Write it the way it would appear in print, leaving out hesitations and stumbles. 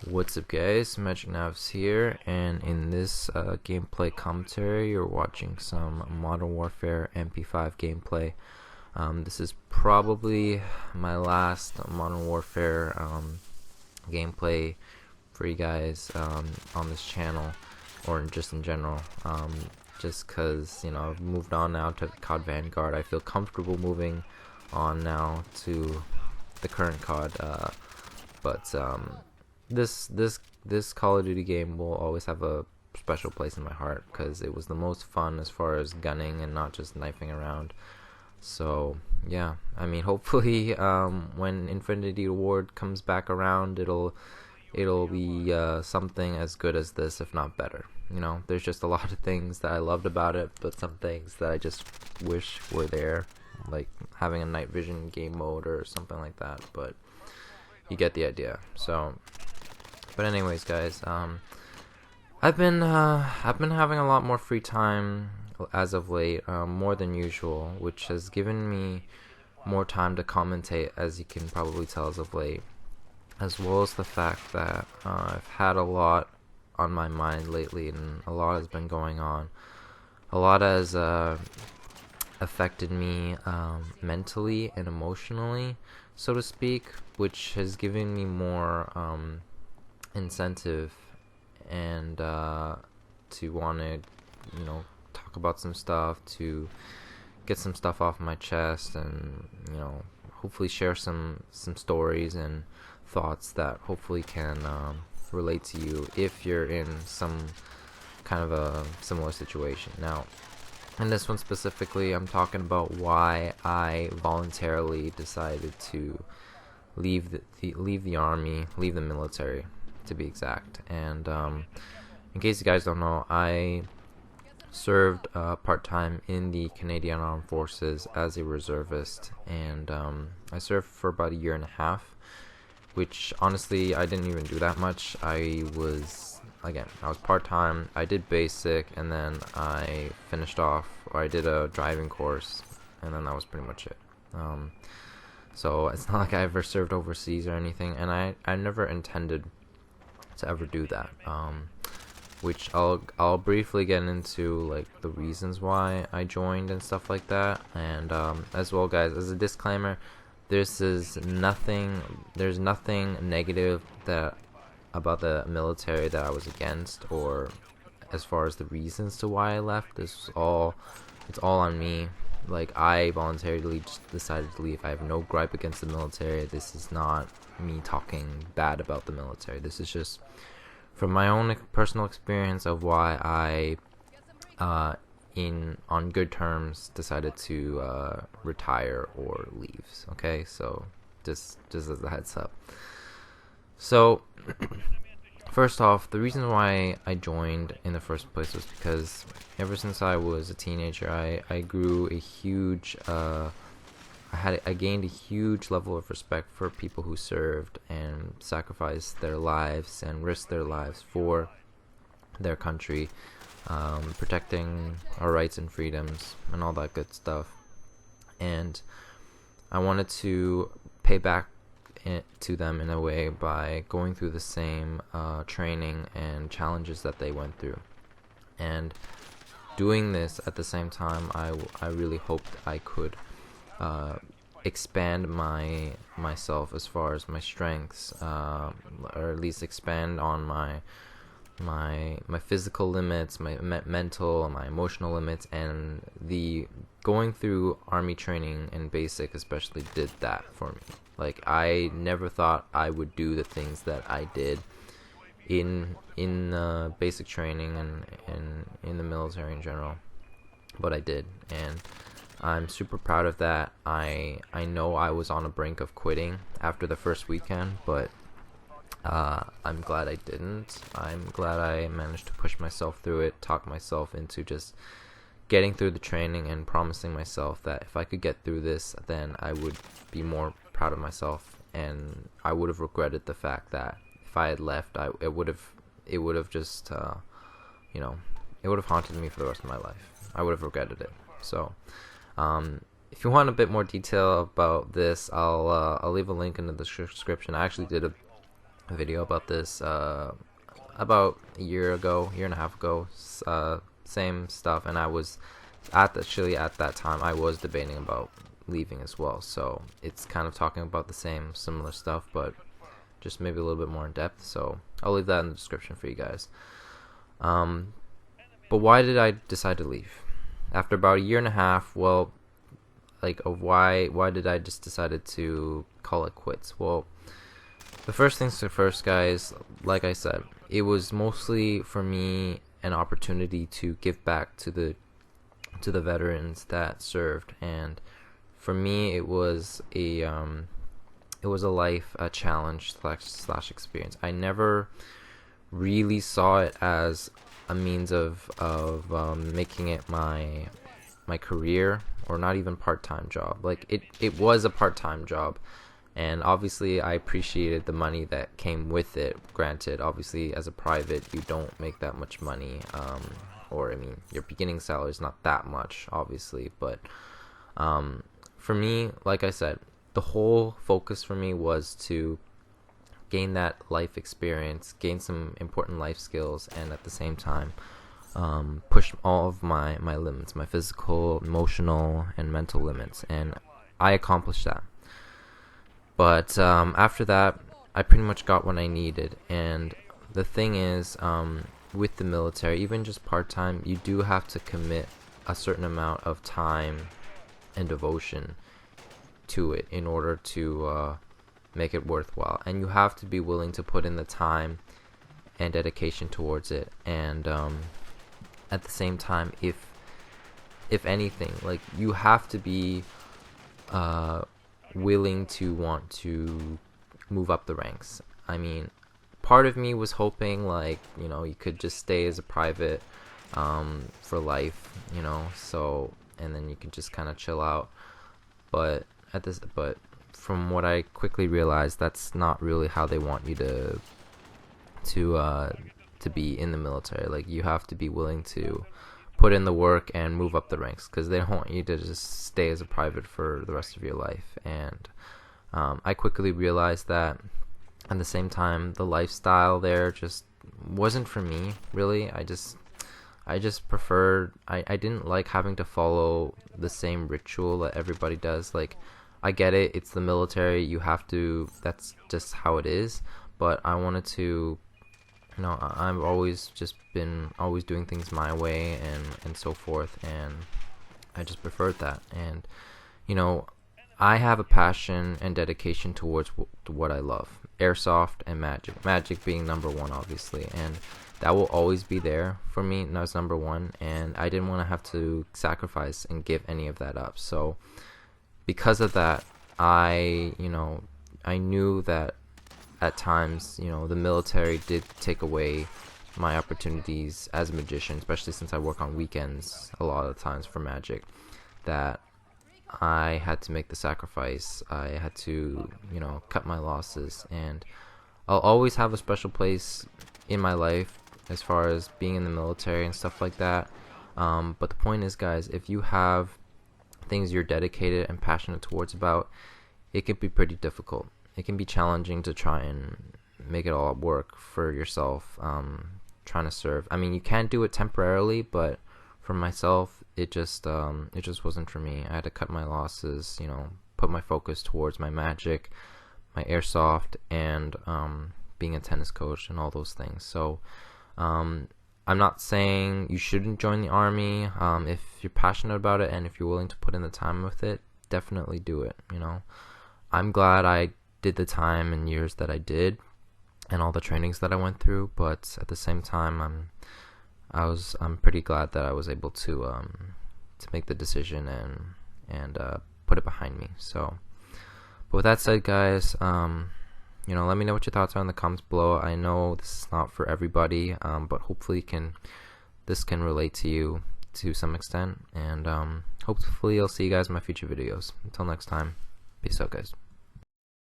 What's up guys, Magic Navs here, and in this gameplay commentary you're watching some Modern Warfare MP5 gameplay. This is probably my last Modern Warfare gameplay for you guys on this channel, or just in general, just because, you know, I've moved on now to COD Vanguard. I feel comfortable moving on now to the current COD, but this Call of Duty game will always have a special place in my heart because it was the most fun as far as gunning and not just knifing around. So yeah, I mean, hopefully when Infinity Ward comes back around, it'll be something as good as this, if not better. You know, there's just a lot of things that I loved about it, but some things that I just wish were there, like having a night vision game mode or something like that. But you get the idea. So, but anyways, guys, I've been having a lot more free time as of late, more than usual, which has given me more time to commentate, as you can probably tell as of late, as well as the fact that I've had a lot on my mind lately, and a lot has been going on. A lot has affected me mentally and emotionally, so to speak, which has given me more incentive and to want to, you know, talk about some stuff, to get some stuff off my chest, and, you know, hopefully share some stories and thoughts that hopefully can relate to you if you're in some kind of a similar situation. Now, in this one specifically, I'm talking about why I voluntarily decided to leave the army, leave the military, to be exact. And in case you guys don't know, I served part-time in the Canadian Armed Forces as a reservist, and I served for about a year and a half, which honestly I didn't even do that much. I was part-time. I did basic, and then I finished off, or I did a driving course, and then that was pretty much it. So it's not like I ever served overseas or anything, and I never intended to ever do that, which I'll briefly get into, like, the reasons why I joined and stuff like that. And as well, guys, as a disclaimer, there's nothing negative about the military that I was against, or as far as the reasons to why I left. It's all on me. Like, I voluntarily just decided to leave. I have no gripe against the military. This is not me talking bad about the military. This is just from my own personal experience of why I, on good terms, decided to retire or leave. Okay, so just as a heads up. So, first off, the reason why I joined in the first place was because ever since I was a teenager, I grew a huge, I gained a huge level of respect for people who served and sacrificed their lives and risked their lives for their country, protecting our rights and freedoms and all that good stuff. And I wanted to pay back to them in a way by going through the same training and challenges that they went through. And doing this at the same time, I really hoped I could expand myself as far as my strengths, or at least expand on my physical limits, my mental, my emotional limits. And the going through army training and basic especially did that for me. Like, I never thought I would do the things that I did in basic training and in the military in general, but I did, and I'm super proud of that. I know I was on the brink of quitting after the first weekend, but I'm glad I didn't. I'm glad I managed to push myself through it, talk myself into just getting through the training, and promising myself that if I could get through this, then I would be more proud of myself, and I would have regretted the fact that if I had left, it would have just you know, it would have haunted me for the rest of my life. I would have regretted it. So if you want a bit more detail about this, I'll leave a link in the description. I actually did a video about this about a year and a half ago. Same stuff, and I was actually at that time I was debating about leaving as well. So it's kind of talking about the same similar stuff, but just maybe a little bit more in depth. So I'll leave that in the description for you guys. But why did I decide to leave after about a year and a half? Well, like why did I just decided to call it quits? Well, the first things first, guys, like I said, it was mostly for me an opportunity to give back to the veterans that served, and for me it was a life challenge slash experience. I never really saw it as a means of making it my career, or not even part-time job. Like it was a part-time job, and obviously I appreciated the money that came with it. Granted, obviously as a private you don't make that much money, or I mean your beginning salary is not that much obviously, but for me, like I said, the whole focus for me was to gain that life experience, gain some important life skills, and at the same time push all of my limits, my physical, emotional, and mental limits, and I accomplished that. But after that, I pretty much got what I needed. And the thing is, with the military, even just part-time, you do have to commit a certain amount of time and devotion to it in order to make it worthwhile, and you have to be willing to put in the time and dedication towards it. And at the same time, if anything, like, you have to be willing to want to move up the ranks. I mean, part of me was hoping, like, you know, you could just stay as a private for life, you know, so, and then you could just kind of chill out. But from what I quickly realized, that's not really how they want you to be in the military. Like, you have to be willing to put in the work and move up the ranks, because they don't want you to just stay as a private for the rest of your life. And I quickly realized that at the same time, the lifestyle there just wasn't for me, really. I just preferred, I didn't like having to follow the same ritual that everybody does. Like, I get it, it's the military, you have to, that's just how it is, but I wanted to, you know, I've always just been always doing things my way and so forth, and I just preferred that. And, you know, I have a passion and dedication towards what I love: airsoft and magic being number one, obviously, and that will always be there for me. And that's number one, and I didn't want to have to sacrifice and give any of that up. So because of that, I knew that at times, you know, the military did take away my opportunities as a magician, especially since I work on weekends a lot of times for magic, that I had to make the sacrifice. I had to, you know, cut my losses. And I'll always have a special place in my life as far as being in the military and stuff like that. But the point is, guys, if you have things you're dedicated and passionate towards about, it can be pretty difficult. It can be challenging to try and make it all work for yourself, trying to serve. I mean, you can do it temporarily, but for myself, it just wasn't for me. I had to cut my losses, you know, put my focus towards my magic, my airsoft, and being a tennis coach and all those things. So I'm not saying you shouldn't join the army. If you're passionate about it and if you're willing to put in the time with it, definitely do it. You know, I'm glad I did the time and years that I did and all the trainings that I went through, but at the same time, I'm pretty glad that I was able to make the decision and put it behind me. So, but with that said, guys, you know, let me know what your thoughts are in the comments below. I know this is not for everybody, but hopefully this can relate to you to some extent, and hopefully I'll see you guys in my future videos. Until next time, peace out, guys.